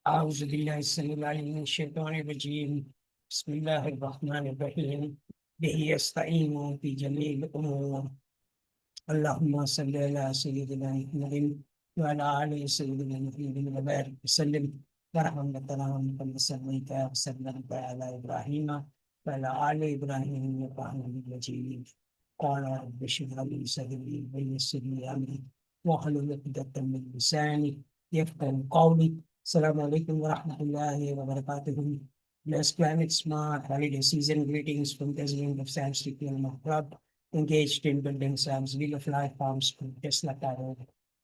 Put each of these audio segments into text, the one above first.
أعوذ بالله السميع العليم من الشيطان الرجيم. بسم الله الرحمن الرحيم. به يستعين في جميع الأمور. اللهم صل على سيدنا محمد وعلى آل سيدنا محمد وبارك وسلم ورحمة الله كما صليت وسلمت على إبراهيم وعلى آل إبراهيم إنك حميد مجيد. قال رب اشرح لي صدري ويسر لي أمري واحلل عقدة من لساني يفقهوا قولي. السلام عليكم ورحمة الله وبركاته. Blessed Climate Smart Holiday Season greetings from President of Science TQLMA Club, engaged in building SAM's Wheel of Life farms to Tesla Tower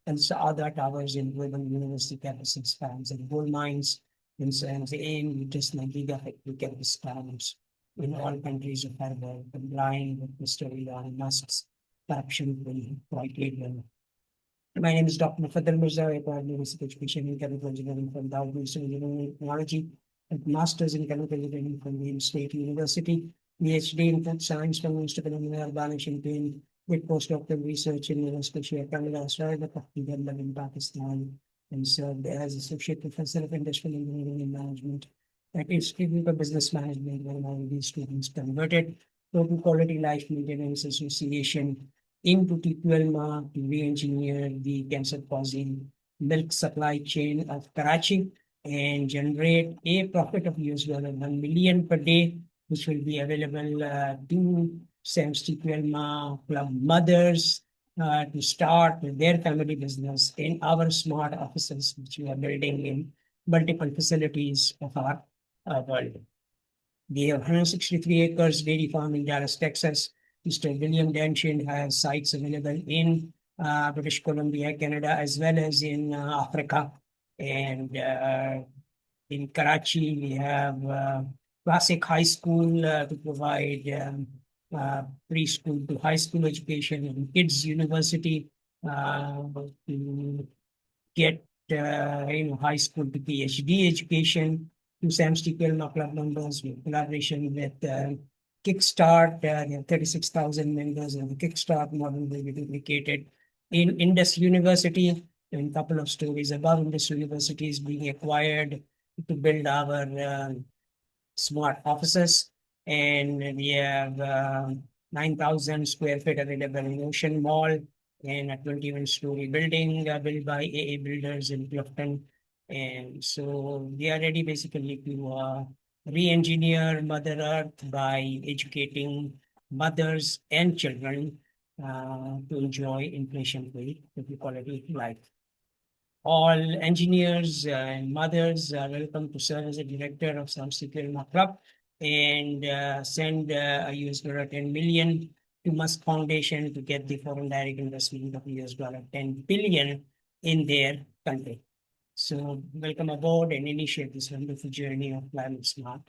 and other towers in global university campuses, farms, and gold mines in SAM's aim to Tesla gigafactory campus farms in all countries of our world, complying with Mr. Elon Musk's corruption-free criterion. My name is Dr. Mufaddal Mirza, a Basic Education in Chemical Engineering from Dow Engineering and Technology, and Masters in Chemical Engineering from the State University, PhD in Food Science from the Institute of Mineral Champaign, with postdoctoral research in University of Canada, Australia, in Pakistan, and served as Associate Professor of Industrial Engineering and Management at Institute of Business Management, where my these students converted Total Quality Life Maintenance Association into TQLMA to re-engineer the cancer-causing milk supply chain of Karachi and generate a profit of $1 million per day, which will be available to SAM's TQLMA club mothers to start their family business in our smart offices, which we are building in multiple facilities of our world. We have 163 acres dairy farm in Dallas, Texas. Mr. William Danchin has sites available in British Columbia, Canada, as well as in Africa. And in Karachi, we have Classic High School to provide preschool to high school education, and Kids University to get high school to PhD education. To SAM's TQLMA club members, we have collaboration with Kickstart. They have 36,000 members, and the Kickstart model will be duplicated in Indus University. And a couple of stories above, Indus University is being acquired to build our smart offices. And we have 9,000 square feet available in Ocean Mall and a 21-story building built by AA Builders in Clifton. And so we are ready basically to re-engineer Mother Earth by educating mothers and children to enjoy inflation-free quality life. All engineers and mothers are welcome to serve as a director of some security club and send a $10 million to Musk Foundation to get the foreign direct investment of $10 billion in their country. So welcome aboard and initiate this wonderful journey of climate smart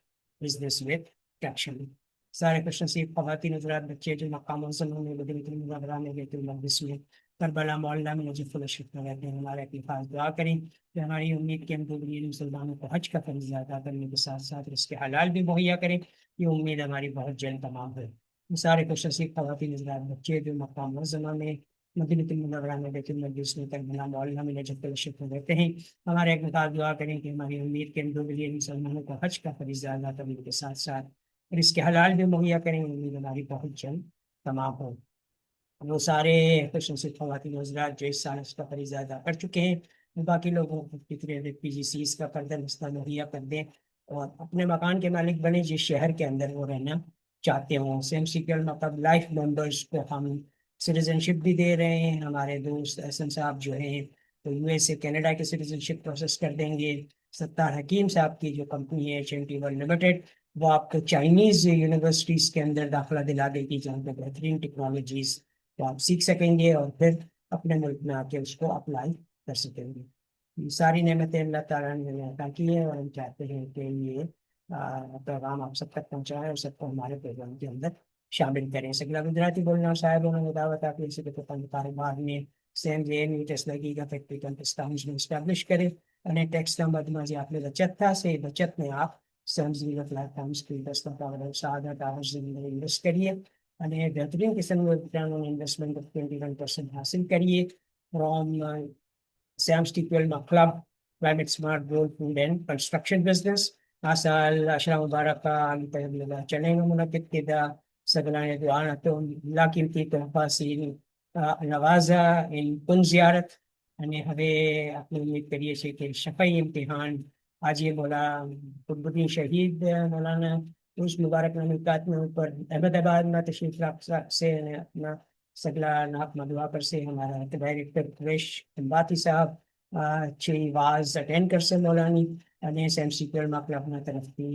business with traction. सारे question सिर्फ खवातीन हजरात बच्चे जो मकाम मुसलमान में बदल के मुबादराने के तुम बिस्मिल्लाह करबला मोहल्ला में मुझे फलशिफ रहते हैं हमारे अपनी खास दुआ करें कि हमारी उम्मीद के हम दोबारा मुसलमानों को हज का फरीज़ा अदा करने के साथ साथ इसके हलाल भी मुहैया करें। ये उम्मीद हमारी बहुत जल्द तमाम है। सारे क्वेश्चन सिर्फ खवातीन हजरात बच्चे जो मकाम मुसलमान में मदीनतुल मुनव्वरा में बैतुल मक़दिस में करबला मोहल्ला में मुझे फलशिफ रहते हैं। हमारे एक खास दुआ करें कि हमारी उम्मीद के हम दोबारा मुसलमानों को हज का फरीज़ा अदा करने के साथ साथ और इसके हलाल भी मुहैया करेंगे। उम्मीद हमारी बहुत जल्द तमाम हो। वो सारे क्वेश्चन से खवातीन हज़रात जो इस साल इसका फरीज़ा अदा कर चुके हैं, बाकी लोगों को फिक्र PGCs का फर्दर मसला मुहैया कर दें और अपने मकान के मालिक बने जिस शहर के अंदर वो रहना चाहते हों। सेम सिक्योर मतलब लाइफ मेंबर्स को हम सिटीजनशिप भी दे रहे हैं। हमारे दोस्त एहसन साहब जो हैं तो USA कनाडा के सिटीजनशिप प्रोसेस कर देंगे। सत्तार हकीम साहब की जो कंपनी है HMT वर्ल्ड लिमिटेड, वो आपको चाइनीज यूनिवर्सिटीज के अंदर दाखिला दिला देगी जहाँ पे बेहतरीन टेक्नोलॉजीज तो आप सीख सकेंगे और फिर अपने मुल्क में आके उसको अप्लाई कर सकेंगे। ये सारी नेमतें अल्लाह ताला ने अता की है और हम चाहते हैं कि ये पैगाम आप सब तक पहुँचाएं और सबको हमारे प्रोग्राम के अंदर शामिल करें। सगला गुजराती बोलना साहब उन्होंने दावत आपकी इसी के कारोबार में सेम जेएनयू टेस्ला की का फैक्ट्री कंपस्तान में इस्टेब्लिश करें। અને ટેક્સ નંબર જે આપણે બચત થશે એ બચતને આપ સમજીને પ્લેટફોર્મ સ્કીલ દસ્તા પાવર સાદા ટાવર્સ અંદર ઇન્વેસ્ટ કરીએ અને બેહતરીન કિસ્મનું રિટર્ન ઓન ઇન્વેસ્ટમેન્ટ ઓફ 21% હાસિલ કરીએ from Sam's TQLMA club climate smart gold food and construction business. Asal Ashram Mubaraka Alitabila Chaneng Munakit Kida Sagalana Duana to Lakim Tito Pasin Navaza in Punziarat and have a career Shafai Imtihan Aji Mola Pudbudin Shahid Molana उस मुबारक मुलाकात में ऊपर अहमदाबाद में तशरीफ से अपना सगला नाप मधुआ पर से हमारा डायरेक्टर क्रेश बाती साहब अच्छी वाज अटेंड कर से मौलानी अने एसएमसी क्लब अपना तरफ थी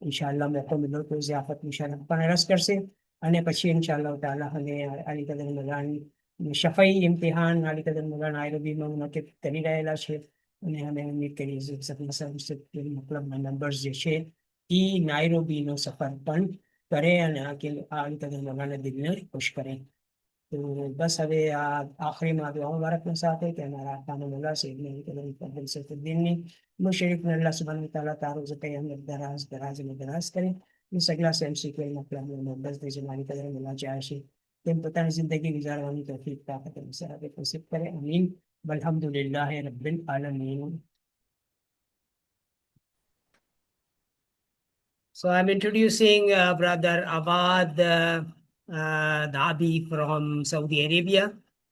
इंशाल्लाह मौको मिलो तो ज़ियाफत मुशर्रफ पर रस कर से अने पछी इंशाल्लाह ताला हमें अली कदर मौलानी शफई इम्तिहान अली कदर मौलाना नायरोबी में मुनक़िद કરી રહેલા છે અને અમે ઉમ્મીદ કરીએ છીએ સપના સાહેબ મતલબ નંબર્સ જે છે ई नायरोबी नो सफर पण करे અને આ કદમ મૌલાના દિલને ખુશ કરે तो बस हवे आखिरी में दुआ मुबारक में साथ है कि हमारा काम मौला से इब्न कदम फजल से दिन मुशरिफ ने अल्लाह सुब्हानहू व तआला तारुज़ के हम दराज दराज में दराज करें इस अगला से एमसी के मतलब में बस दे जमानी कदर मौला चाहे तेम पता नहीं जिंदगी गुजारवानी तौफीक ताकत मुसरत नसीब करे आमीन वल्हम्दुलिल्लाहि रब्बिल आलमीन. So I'm introducing Brother Awad Dhabi from Saudi Arabia,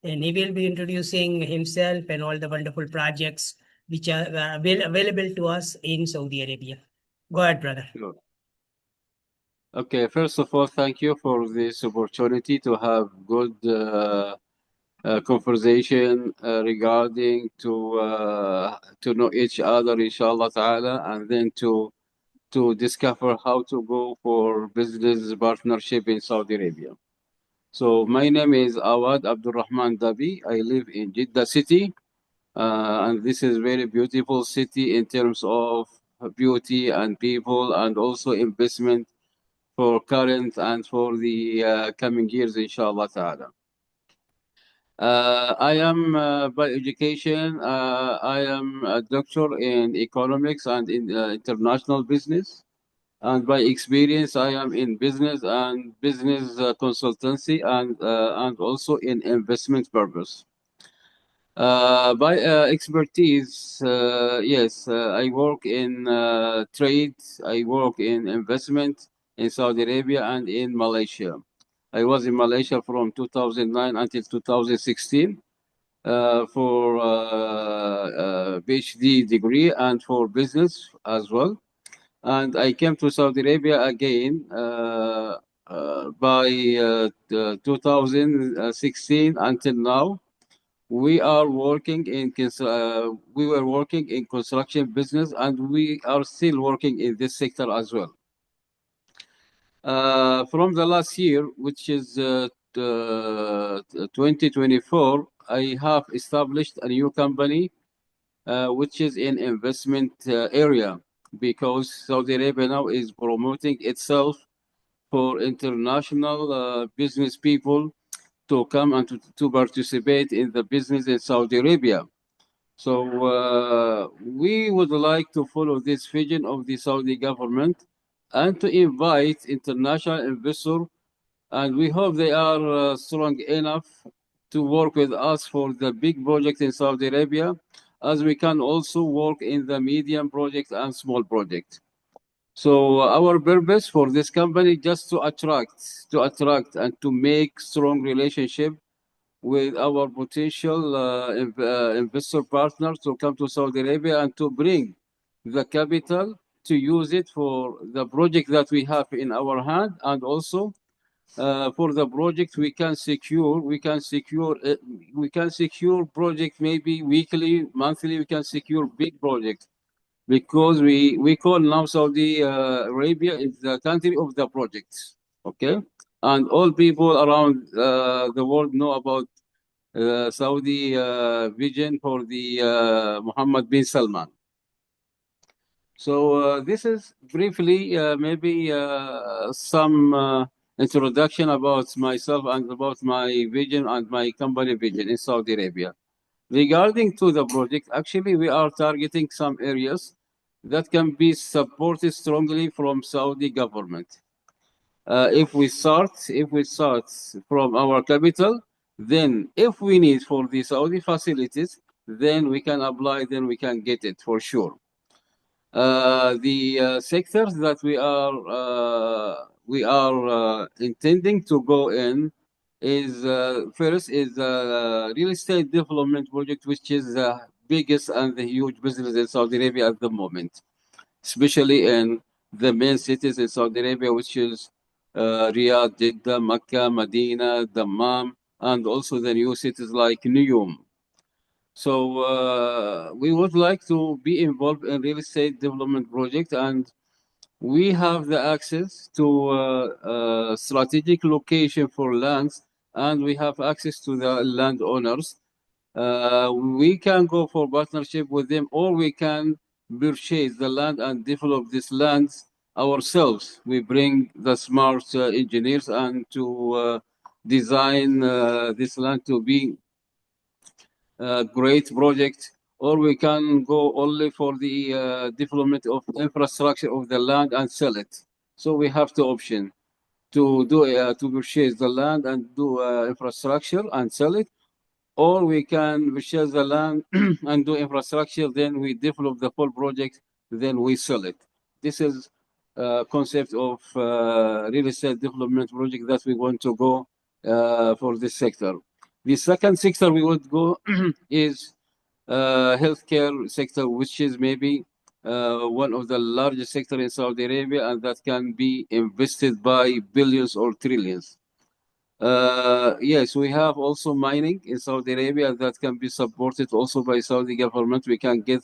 and he will be introducing himself and all the wonderful projects which are available to us in Saudi Arabia. Go ahead, brother. Sure. Okay, first of all, thank you for this opportunity to have good conversation regarding to know each other, inshallah ta'ala, and then to discover how to go for business partnership in Saudi Arabia. So my name is Awad Abdurrahman Dabi. I live in Jeddah city, and this is very beautiful city in terms of beauty and people, and also investment for current and for the coming years, inshallah ta'ala. I am by education, I am a doctor in economics and in international business. And by experience, I am in business and business consultancy and also in investment purpose. By expertise, yes, I work in trade, I work in investment in Saudi Arabia and in Malaysia. I was in Malaysia from 2009 until 2016 for PhD degree and for business as well. And I came to Saudi Arabia again by 2016 until now. We were working in construction business, and we are still working in this sector as well. From the last year, which is 2024, I have established a new company, which is in investment area, because Saudi Arabia now is promoting itself for international business people to come and to participate in the business in Saudi Arabia. So we would like to follow this vision of the Saudi government and to invite international investors, and we hope they are strong enough to work with us for the big project in Saudi Arabia, as we can also work in the medium project and small project. So our purpose for this company just to attract and to make strong relationship with our potential investor partners to come to Saudi Arabia and to bring the capital to use it for the project that we have in our hand, and also for the project we can secure project maybe weekly, monthly. We can secure big projects, because we call now Saudi Arabia is the country of the projects. Okay, and all people around the world know about Saudi vision for the Mohammed bin Salman. So this is briefly maybe some introduction about myself and about my vision and my company vision in Saudi Arabia. Regarding to the project, actually we are targeting some areas that can be supported strongly from Saudi government. If we start from our capital, then if we need for the Saudi facilities, then we can apply, then we can get it for sure. The sectors that we are intending to go in is first is real estate development project, which is the biggest and the huge business in Saudi Arabia at the moment, especially in the main cities in Saudi Arabia, which is Riyadh, Jeddah, Mecca, Medina, Dammam, and also the new cities like Neom. So we would like to be involved in real estate development project, and we have the access to strategic location for lands, and we have access to the landowners. We can go for partnership with them, or we can purchase the land and develop this land ourselves. We bring the smart engineers and to design this land to be great project, or we can go only for the development of infrastructure of the land and sell it. So we have the option to do to purchase the land and do infrastructure and sell it, or we can purchase the land and do infrastructure, then we develop the full project, then we sell it. This is concept of real estate development project that we want to go for this sector. The second sector we would go is healthcare sector, which is maybe one of the largest sector in Saudi Arabia, and that can be invested by billions or trillions. Yes, we have also mining in Saudi Arabia that can be supported also by Saudi government. We can get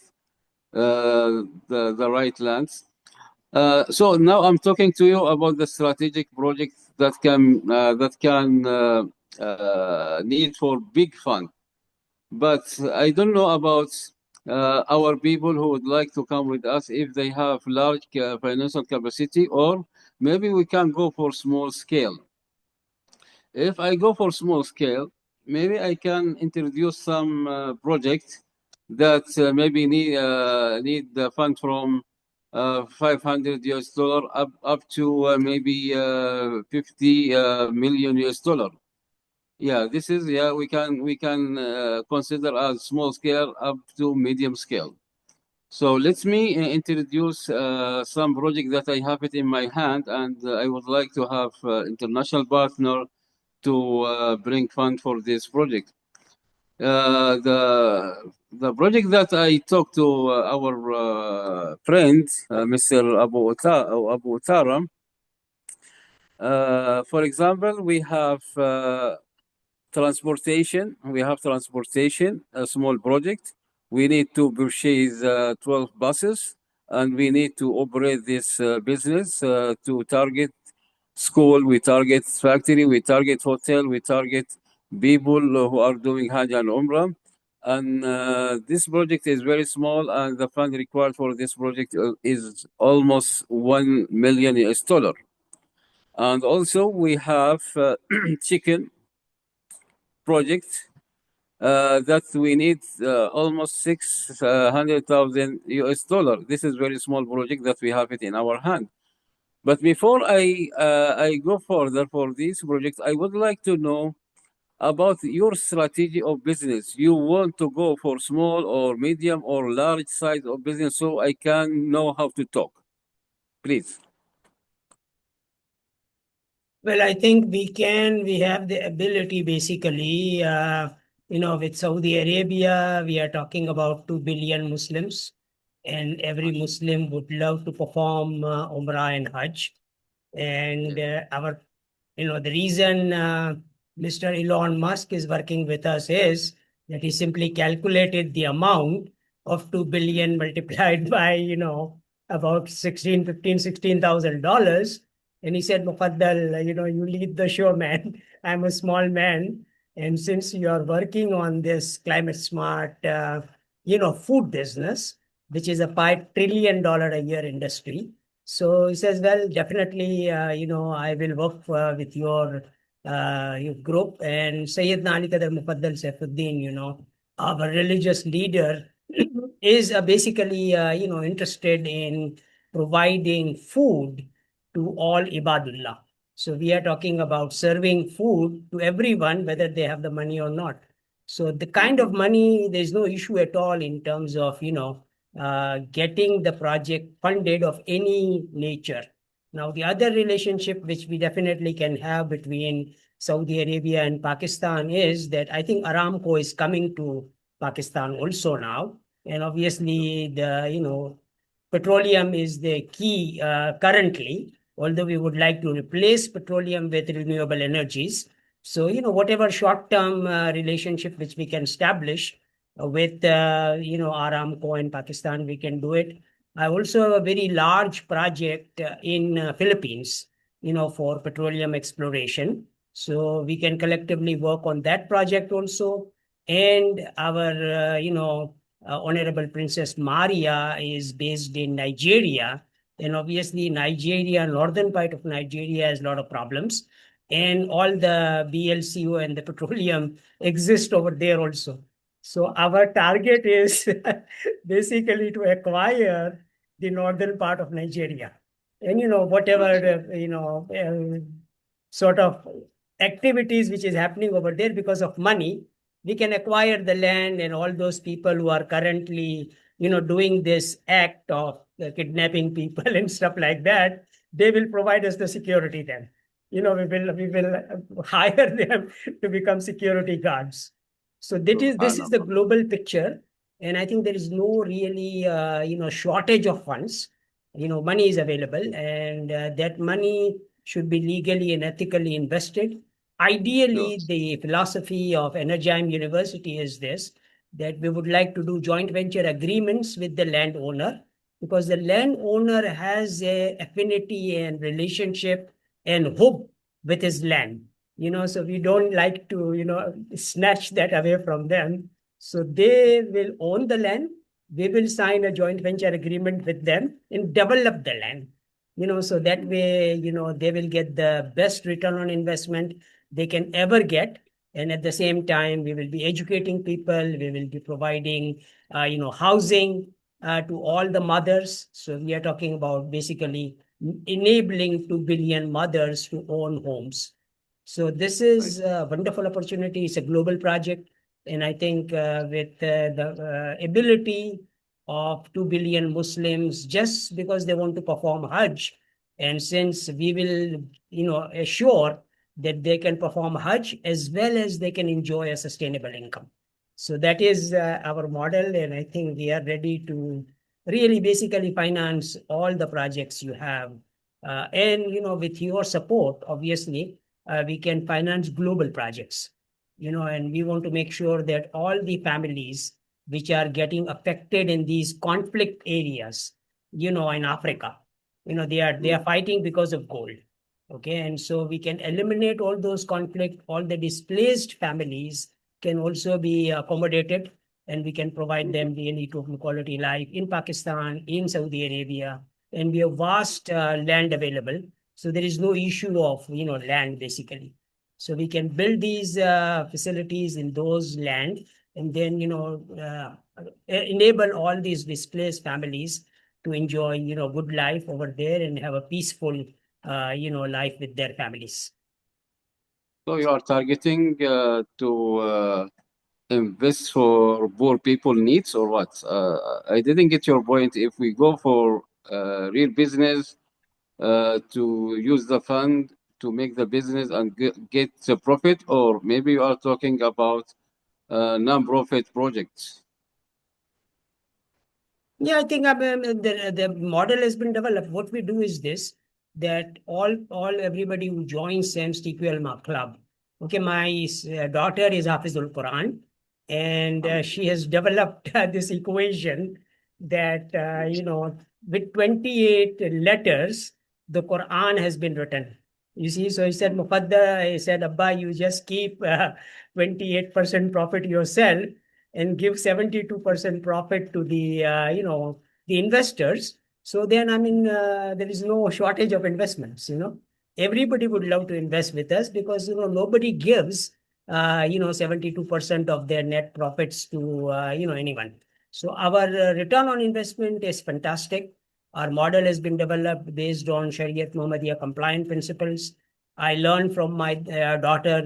the right lands. So now I'm talking to you about the strategic project that can need for big fund. But I don't know about our people who would like to come with us if they have large financial capacity, or maybe we can go for small scale. If I go for small scale, maybe I can introduce some project that maybe need the fund from 500 US dollar up to maybe 50 million US dollar. Yeah, this is we can consider as small scale up to medium scale. So let me introduce some project that I have it in my hand, and I would like to have international partner to bring fund for this project. The project that I talked to our friend Mr. Abu Utara. For example, we have transportation. We have transportation, a small project. We need to purchase 12 buses, and we need to operate this business to target school, we target factory, we target hotel, we target people who are doing Hajj and Umrah. And this project is very small, and the fund required for this project is almost 1 million US dollar. And also we have chicken project that we need almost 600,000 US dollar. This is very small project that we have it in our hand. But before I go further for this project, I would like to know about your strategy of business. You want to go for small or medium or large size of business, so I can know how to talk. Please. Well, I think we have the ability basically, with Saudi Arabia, we are talking about 2 billion Muslims, and every Muslim would love to perform Umrah and Hajj. And the reason Mr. Elon Musk is working with us is that he simply calculated the amount of 2 billion multiplied by, about $16,000. And he said, Mufaddal, you lead the show, man. I'm a small man. And since you are working on this climate smart, food business, which is a $5 trillion a year industry. So he says, well, definitely, I will work with your group. And Sayyidina Ali Qadar Mufaddal Saifuddin, our religious leader, is basically, interested in providing food to all ibadullah. So we are talking about serving food to everyone, whether they have the money or not. So the kind of money, there's no issue at all in terms of, getting the project funded of any nature. Now, the other relationship which we definitely can have between Saudi Arabia and Pakistan is that I think Aramco is coming to Pakistan also now. And obviously, petroleum is the key currently, although we would like to replace petroleum with renewable energies. So, whatever short-term relationship which we can establish with, Aramco in Pakistan, we can do it. I also have a very large project in Philippines, for petroleum exploration. So we can collectively work on that project also. And our, Honorable Princess Maria is based in Nigeria. And obviously, Nigeria, northern part of Nigeria has a lot of problems. And all the BLCO and the petroleum exist over there also. So our target is basically to acquire the northern part of Nigeria. And, whatever, sort of activities which is happening over there because of money, we can acquire the land, and all those people who are currently, doing this act of kidnapping people and stuff like that, they will provide us the security then. We will hire them to become security guards. So this is the Subhanallah. global picture, and I think there is no really shortage of funds. Money is available, and that money should be legally and ethically invested. Ideally, Yes. the philosophy of Energime University is this, that we would like to do joint venture agreements with the landowner, because the landowner has a affinity and relationship and hope with his land. So we don't like to, snatch that away from them. So they will own the land. We will sign a joint venture agreement with them and develop the land. So that way, they will get the best return on investment they can ever get. And at the same time, we will be educating people. We will be providing, housing to all the mothers. So we are talking about basically enabling 2 billion mothers to own homes. So this Right. is a wonderful opportunity. It's a global project. And I think with the ability of 2 billion Muslims, just because they want to perform Hajj, and since we will, assure that they can perform Hajj as well as they can enjoy a sustainable income. So that is our model. And I think we are ready to really basically finance all the projects you have. And, with your support, obviously, we can finance global projects, and we want to make sure that all the families which are getting affected in these conflict areas, in Africa, they are fighting because of gold. Okay, and so we can eliminate all those conflict. All the displaced families can also be accommodated, and we can provide them really total quality life in Pakistan, in Saudi Arabia, and we have vast land available. So there is no issue of land basically. So we can build these facilities in those land, and then enable all these displaced families to enjoy good life over there and have a peaceful life with their families. So you are targeting to invest for poor people needs or what? I didn't get your point. If we go for real business to use the fund to make the business and get the profit, or maybe you are talking about non-profit projects. Yeah, I think the model has been developed. What we do is this, that all everybody who joins SAM's TQLMA club. Okay, my daughter is Hafizul Quran, and she has developed this equation that with 28 letters, the Quran has been written. You see, so he said, Mufaddal, he said, Abba, you just keep 28% profit yourself and give 72% profit to the investors. So then, I mean, there is no shortage of investments. Everybody would love to invest with us because, nobody gives, 72% of their net profits to, anyone. So our return on investment is fantastic. Our model has been developed based on Shariat Muhammadiyah compliant principles. I learned from my daughter,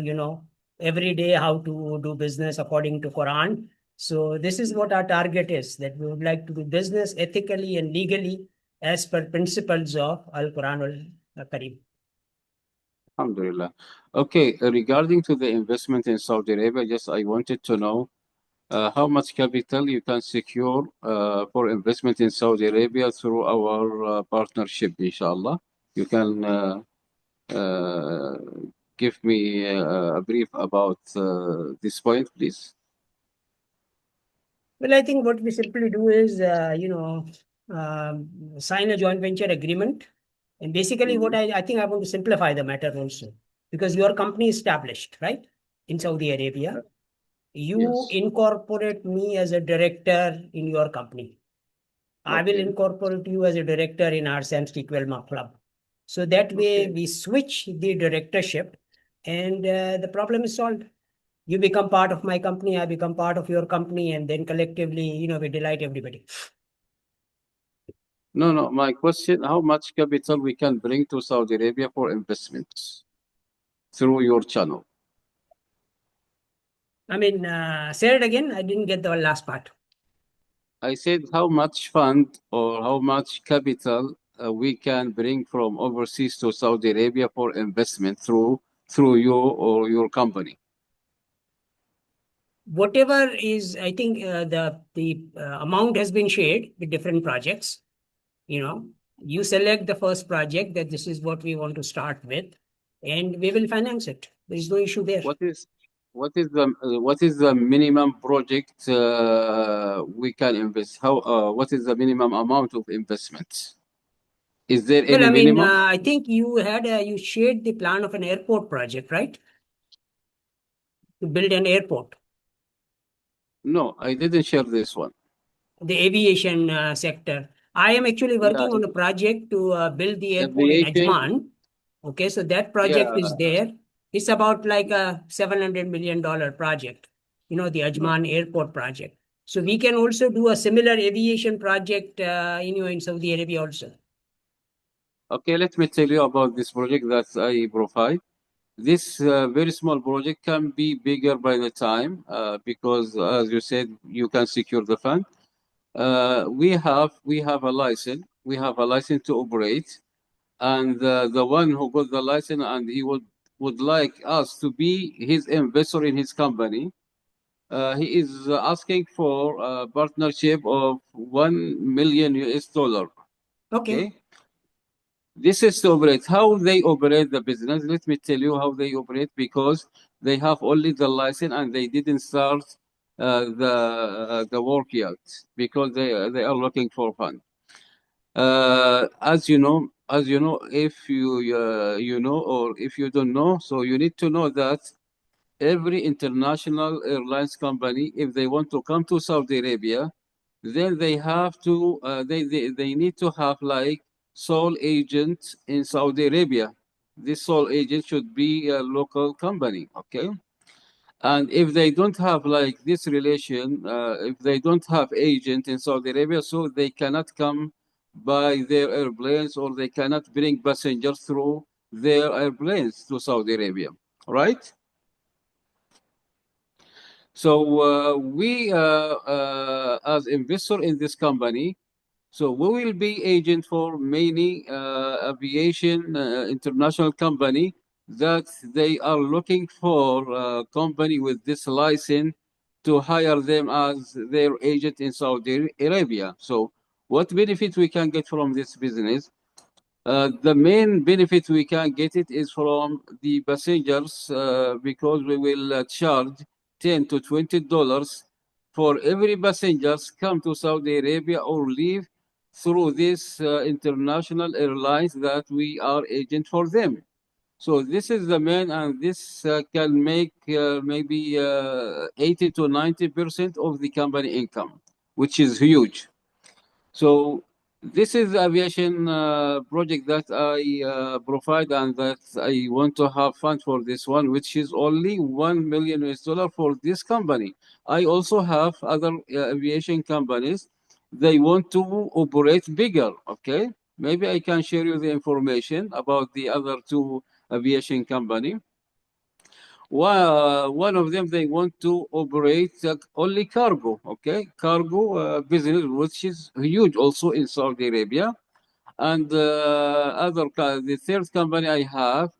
every day how to do business according to Quran. So this is what our target is, that we would like to do business ethically and legally as per principles of Al-Quran al-Karim. Alhamdulillah. Okay, regarding to the investment in Saudi Arabia, just I wanted to know how much capital you can secure for investment in Saudi Arabia through our partnership, inshallah. You can uh, give me a brief about this point, please. Well, I think what we simply do is, sign a joint venture agreement. And basically, what Mhm. I think I want to simplify the matter also, because your company is established, right, in Saudi Arabia. You Yes. incorporate me as a director in your company. I will Okay. incorporate you as a director in our SAMS TQLMA club. So that way Okay. we switch the directorship and the problem is solved. You become part of my company, I become part of your company, and then collectively, we delight everybody. No, no. My question: how much capital we can bring to Saudi Arabia for investments through your channel? I mean, say it again. I didn't get the last part. I said how much fund or how much capital we can bring from overseas to Saudi Arabia for investment through you or your company. Whatever is, I think the amount has been shared with different projects. You know, you select the first project that this is what we want to start with, and we will finance it. There is no issue there. What is what is the minimum project we can invest? How what is the minimum amount of investment? Is there Well, any I mean, minimum? I think you shared the plan of an airport project, right? To build an airport, No, I didn't share this one. the aviation sector. I am actually Yeah, working on a project to build the airport in aviation. Ajman. Okay, so that project Yeah, is there. It's about like a $700 million project, the no. Ajman airport project. So we can also do a similar aviation project, in Saudi Arabia also. Okay, let me tell you about this project that I provide. This very small project can be bigger by the time because, as you said, you can secure the fund. We have a license. We have a license to operate, and the one who got the license and he would like us to be his investor in his company. He is asking for a partnership of 1 million US dollar. Okay. Okay. This is to operate. How they operate the business? Let me tell you how they operate because they have only the license and they didn't start the work yet because they are looking for fund. As you know, if you know or if you don't know, so you need to know that every international airlines company, if they want to come to Saudi Arabia, then they have to they need to have like sole agent in Saudi Arabia. This sole agent should be a local company, okay? And if they don't have like this relation, if they don't have agent in Saudi Arabia, so they cannot come by their airplanes or they cannot bring passengers through their airplanes to Saudi Arabia, right? So we, as investor in this company, so we will be agent for many aviation international company that they are looking for a company with this license to hire them as their agent in Saudi Arabia. So what benefit we can get from this business? The main benefit we can get it is from the passengers because we will charge $10 to $20 for every passengers come to Saudi Arabia or leave through this international airlines that we are agent for them. So this is the main, and this can make maybe 80 to 90% of the company income, which is huge. So this is the aviation project that I provide and that I want to have fund for this one, which is only 1 million US dollar for this company. I also have other aviation companies. They want to operate bigger. Okay, maybe I can share you the information about the other two aviation company. One of them, they want to operate only cargo, okay? Cargo business, which is huge also in Saudi Arabia. And the third company I have,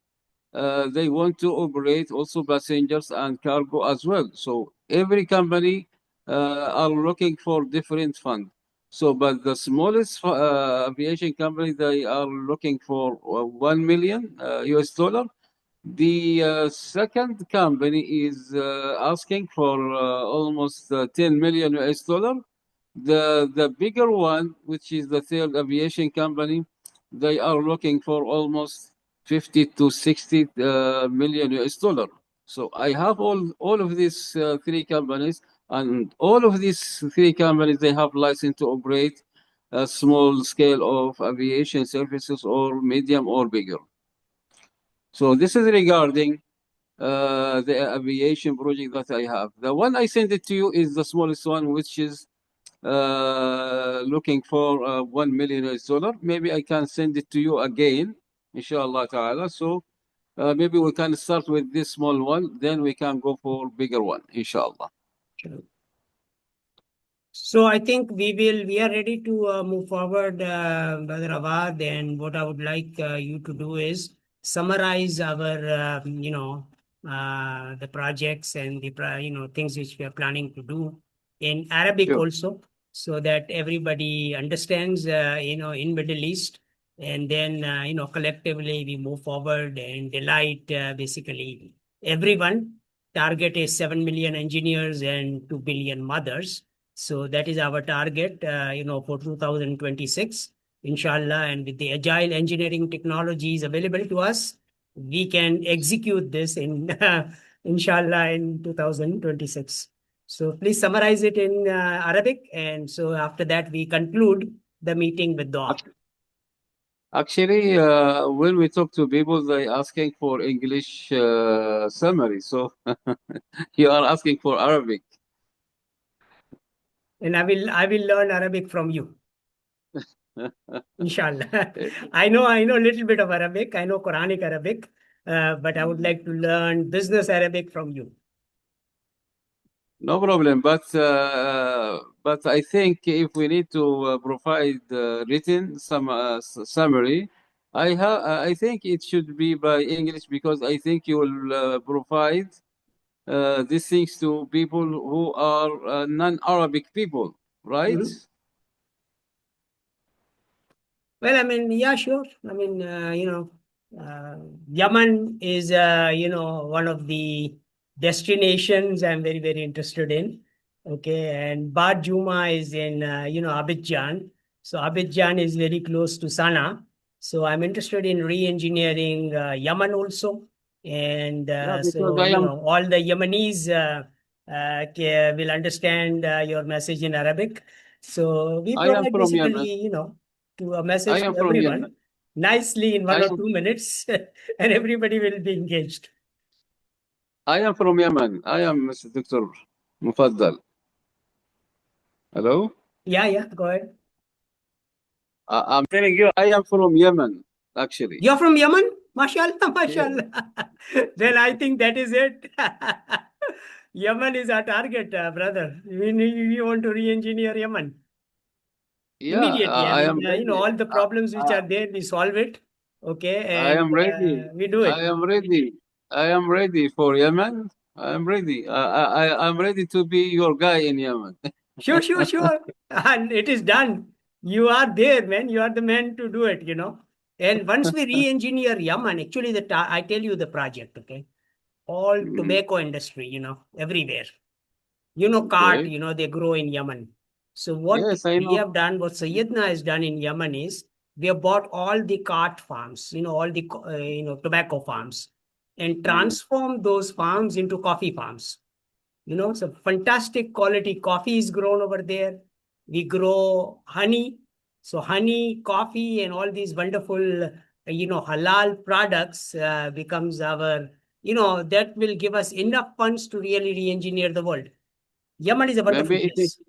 they want to operate also passengers and cargo as well. So every company are looking for different fund. So, but the smallest aviation company, they are looking for 1 million US dollar. The second company is asking for almost 10 million US dollar. The bigger one, which is the third aviation company, they are looking for almost 50 to 60 million US dollar. So I have all of these three companies, and all of these three companies, they have license to operate a small scale of aviation services or medium or bigger. So this is regarding the aviation project that I have. The one I sent it to you is the smallest one, which is looking for 1 million US dollar. Maybe I can send it to you again, inshallah ta'ala. So maybe we can start with this small one, then we can go for bigger one, inshallah. Sure. So I think we are ready to move forward, Brother Awad. And what I would like you to do is summarize our, the projects and things which we are planning to do in Arabic Sure. also, so that everybody understands, in Middle East. And then, collectively we move forward and delight basically everyone. Target is 7 million engineers and 2 billion mothers. So that is our target, for 2026, inshallah. And with the agile engineering technologies available to us, we can execute this in, inshallah, in 2026. So please summarize it in Arabic. And so after that, we conclude the meeting with dua. Actually, when we talk to people, they asking for English summary. So you are asking for Arabic. And I will learn Arabic from you. Inshallah. I know a little bit of Arabic. I know Quranic Arabic, but I would like to learn business Arabic from you. No problem, but I think if we need to provide written summary, I think it should be by English, because I think you will provide these things to people who are non-Arabic people, right? Mhm. Well, I mean, yeah, sure. I mean, Yemen is, one of the destinations I'm very, very interested in. Okay. And Bad Juma is in, Abidjan. So Abidjan is very close to Sana'a. So I'm interested in re-engineering Yemen also. And Yeah, because so, all the Yemenis will understand your message in Arabic. So we I am provide from Yemen. basically, to a I message am to from Yemen. everyone nicely in I one or am 2 minutes, and everybody will be engaged. I am from Yemen. I am Mr. Dr. Mufaddal. Hello? Yeah, yeah, go ahead. I'm telling you, I am from Yemen, actually. You're from Yemen? MashaAllah, Yeah. MashaAllah. Then I think that is it. Yemen is our target, brother. We want to re engineer Yemen Yeah, immediately. I I mean, am ready. all the problems which I, are there, we solve it. Okay. I And am ready. we do I it. am ready. I am ready for Yemen. I am ready. I'm ready to be your guy in Yemen. Sure, sure, sure. And it is done. You are there, man. You are the man to do it. And once we re-engineer Yaman, actually, I tell you the project, okay? All Mhm. tobacco industry, everywhere. Cart, Okay. they grow in Yemen. So what Yes, I we know. have done, what Sayyidna has done in Yemen is we have bought all the cart farms, all the, tobacco farms, and Mhm. transformed those farms into coffee farms. So fantastic quality coffee is grown over there. We grow honey. So honey, coffee, and all these wonderful, halal products becomes our, that will give us enough funds to really re-engineer the world. Yemen is a Maybe wonderful it is. place.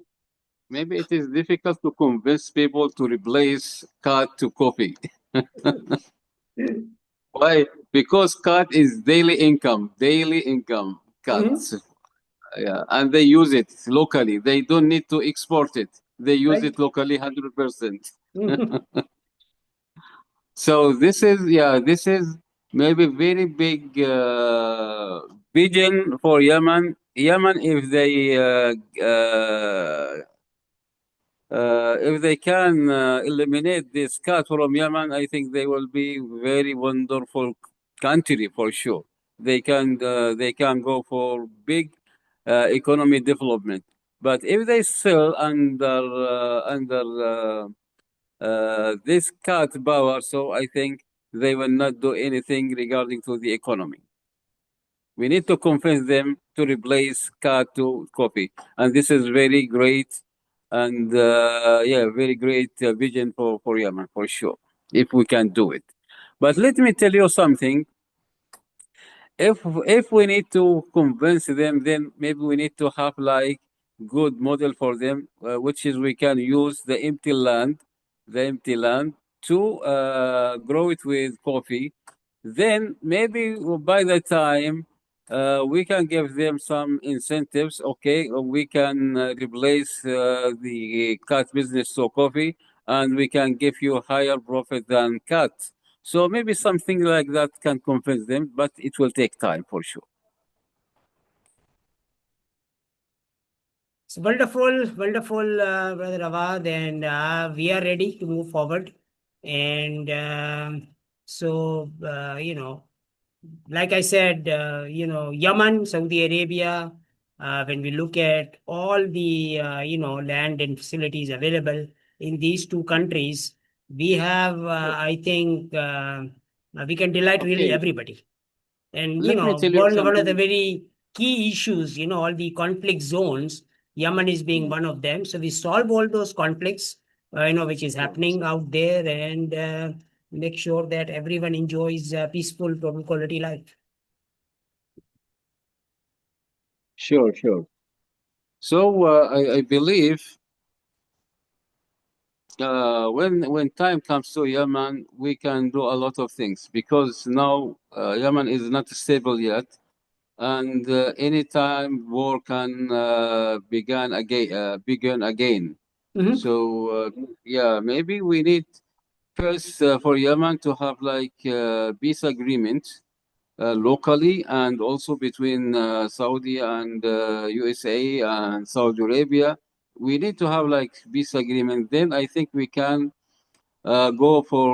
Maybe it is difficult to convince people to replace cat to coffee. Why? Because cut is daily income cuts. Yeah, and they use it locally. They don't need to export it. They use Right. it locally 100%. So this is maybe very big vision for Yemen. Yemen, if they can eliminate this cut from Yemen, I think they will be very wonderful country for sure. They can go for big economy development. But if they still under this cut power, so I think they will not do anything regarding to the economy. We need to convince them to replace cut to coffee, and this is very great, and very great vision for Yemen for sure if we can do it. But let me tell you something. If we need to convince them, then maybe we need to have like good model for them, which is we can use the empty land to grow it with coffee. Then maybe by the time we can give them some incentives. Okay, we can replace the cat business to coffee, and we can give you higher profit than cat. So maybe something like that can convince them, but it will take time for sure. It's wonderful, wonderful, Brother Awad, and we are ready to move forward. And like I said, Yemen, Saudi Arabia, when we look at all the, land and facilities available in these two countries, we have, Sure. I think, we can delight really Okay, everybody. And, let me tell you one of the something. very key issues, all the conflict zones, Yemen is being Mm, one of them. So we solve all those conflicts, which is Sure, happening out there, and make sure that everyone enjoys peaceful, total quality life. sure, sure. So I believe when time comes to Yemen, we can do a lot of things because now Yemen is not stable yet, and anytime war can begin again. Mhm. So maybe we need first for Yemen to have like peace agreement locally and also between Saudi and USA and Saudi Arabia. We need to have like peace agreement. Then I think we can go for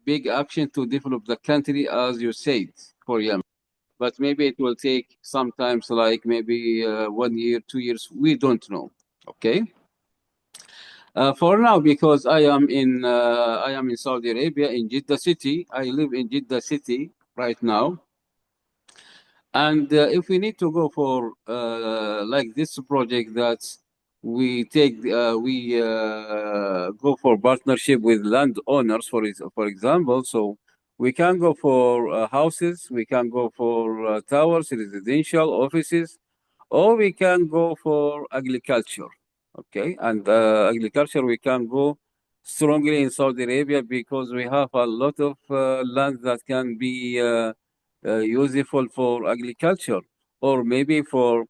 big action to develop the country, as you said, for Yemen. But maybe it will take sometimes like maybe 1 year, 2 years. We don't know. Okay. For now, because I am in Saudi Arabia in Jeddah city. I live in Jeddah city right now. And if we need to go for like this project that we go for partnership with landowners, for example, so we can go for houses, we can go for towers, residential offices, or we can go for agriculture. Okay, and agriculture we can go strongly in Saudi Arabia because we have a lot of land that can be useful for agriculture, or maybe for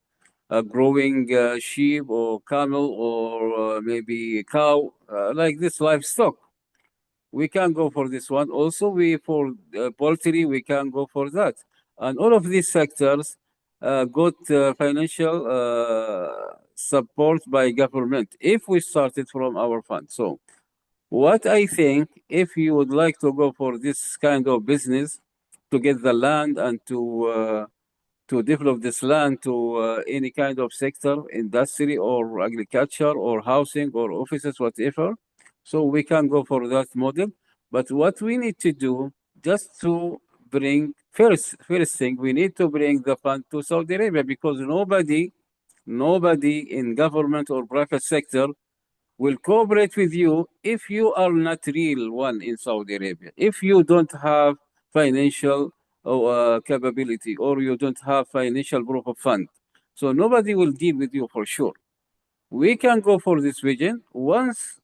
growing sheep or camel or maybe cow, like this livestock. We can go for this one. Also, we for poultry, we can go for that. And all of these sectors got financial support by government if we started from our fund. So what I think, if you would like to go for this kind of business, to get the land and to develop this land to any kind of sector, industry or agriculture or housing or offices, whatever. So we can go for that model. But what we need to do, just to bring first thing, we need to bring the fund to Saudi Arabia because nobody in government or private sector will cooperate with you if you are not real one in Saudi Arabia. If you don't have financial capability or you don't have financial proof of fund, so nobody will deal with you for sure. We can go for this vision once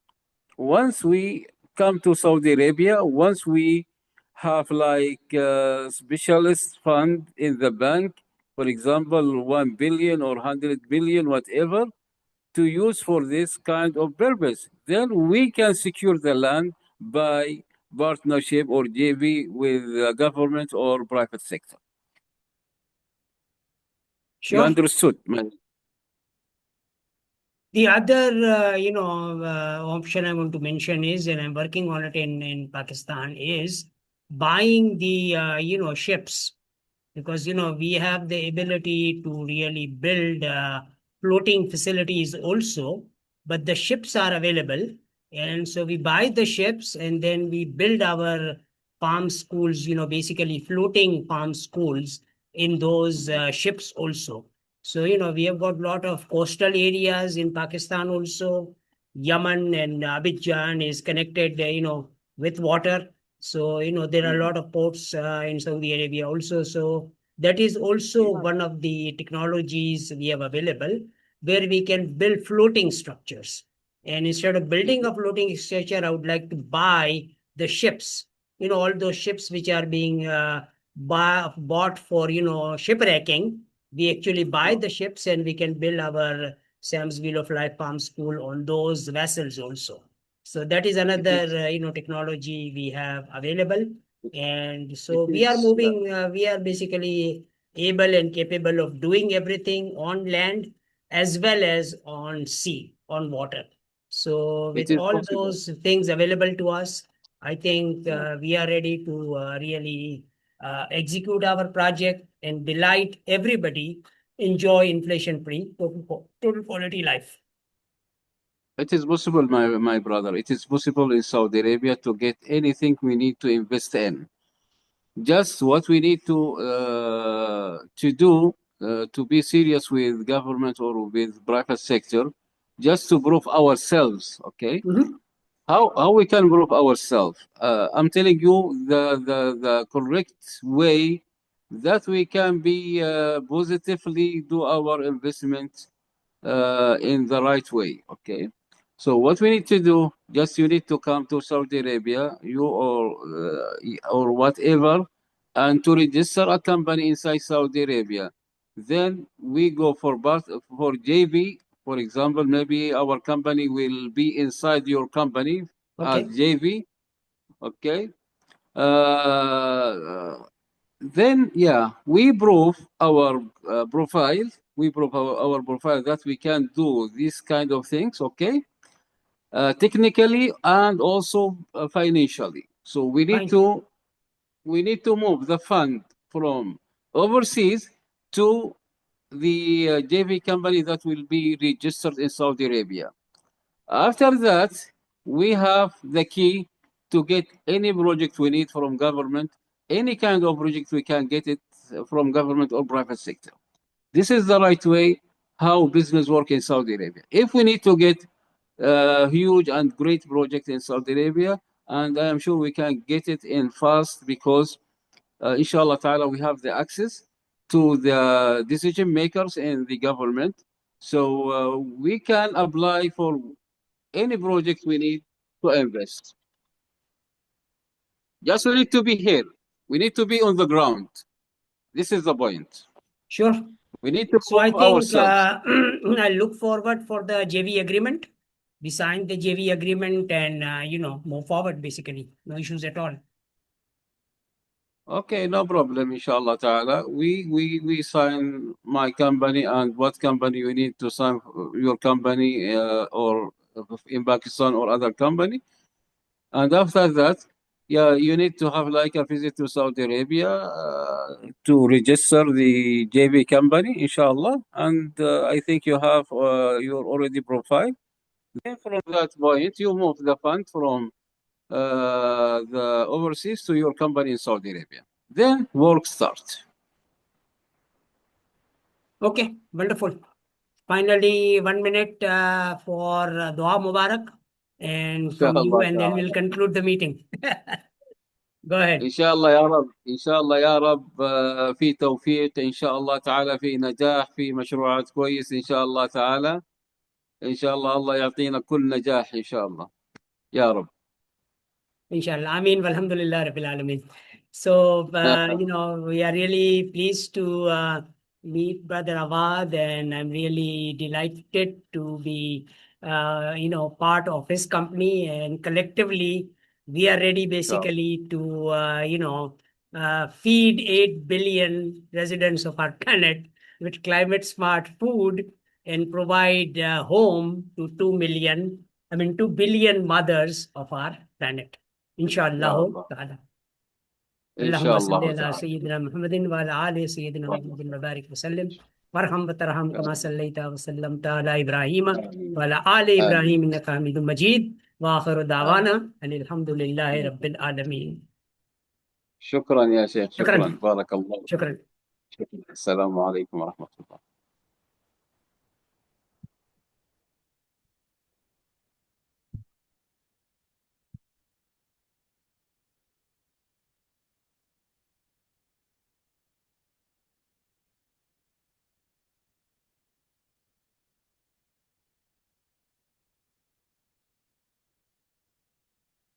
we come to Saudi Arabia. Once we have like a specialist fund in the bank, for example, 1 billion or 100 billion, whatever, to use for this kind of purpose. Then we can secure the land by partnership or JV with the government or private sector. You Sure. understood, man? The other, option I want to mention is, and I'm working on it in Pakistan, is buying the, ships, because we have the ability to really build floating facilities also, but the ships are available, and so we buy the ships and then we build our farm schools, basically floating farm schools in those ships also. So we have got a lot of coastal areas in Pakistan also. Yemen and Abidjan is connected, with water. So there are a lot of ports in Saudi Arabia also. So that is also Yeah. one of the technologies we have available, where we can build floating structures. And instead of building Mhm. a floating structure, I would like to buy the ships. All those ships which are being bought for, shipwrecking. We actually buy Yeah. the ships and we can build our Sam's Wheel of Life Farm School on those vessels also. So that is It another, is. technology we have available. And It so we are is. Yeah. moving, we are basically able and capable of doing everything on land as well as on sea, on water. So It with is all possible. those things available to us, I think Yeah. we are ready to really execute our project and delight everybody, enjoy inflation-free total quality life. It is possible, my brother. It is possible in Saudi Arabia to get anything we need to invest in. Just what we need to do to be serious with government or with private sector, just to prove ourselves. Okay, Mhm. how we can prove ourselves? I'm telling you the correct way that we can be positively do our investment in the right way. Okay. So what we need to do, just you need to come to Saudi Arabia, you or whatever, and to register a company inside Saudi Arabia. Then we go for JV. For example, maybe our company will be inside your company as Okay, JV. Okay. Then yeah, we prove our profile. We prove our profile that we can do these kind of things. Okay, technically and also financially. So fine. we need to move the fund from overseas to the JV company that will be registered in Saudi Arabia. After that, we have the key to get any project we need from government, any kind of project we can get it from government or private sector. This is the right way how business work in Saudi Arabia. If we need to get a huge and great project in Saudi Arabia, and I am sure we can get it in fast because, inshallah ta'ala, we have the access to the decision makers in the government. So we can apply for any project we need to invest. Just we need to be here. We need to be on the ground. This is the point. Sure. We need to So I prove think ourselves. I look forward for the JV agreement. We signed the JV agreement and, move forward basically. No issues at all. Okay, no problem, inshallah ta'ala. We sign my company and what company you need to sign your company or in Pakistan or other company. And after that, yeah, you need to have like a visit to Saudi Arabia to register the JV company, inshallah. And I think you have your already profile. Then from that point, you move the fund from the overseas to your company in Saudi Arabia. Then work starts. Okay, wonderful. Finally, 1 minute for Dua Mubarak and from you, Inshallah and then we'll ta'ala. conclude the meeting. Go ahead. إن شاء الله يا رب إن شاء الله يا رب في توفيق إن شاء الله تعالى في نجاح في مشروعات كويس إن شاء الله تعالى إن شاء الله الله يعطينا كل نجاح إن شاء الله يا رب Inshallah. Ameen. Walhamdulillah Rabbil Alameen. So, we are really pleased to meet Brother Awad, and I'm really delighted to be, part of his company. And collectively, we are ready So, basically to, feed 8 billion residents of our planet with climate smart food and provide home to 2 billion mothers of our planet. Inshallah inshallah. ta'ala. اللهم صل Inshallah على ta'ala. سيدنا محمد وعلى آل سيدنا محمد وبارك وسلم وارحم وترحم كما صليت وسلمت على إبراهيم آمين. وعلى آل آمين. إبراهيم إنك حميد مجيد وآخر دعوانا أن الحمد لله رب العالمين. شكرا يا شيخ، شكرا. شكرا، بارك الله. شكرا. شكرا. السلام عليكم ورحمة الله.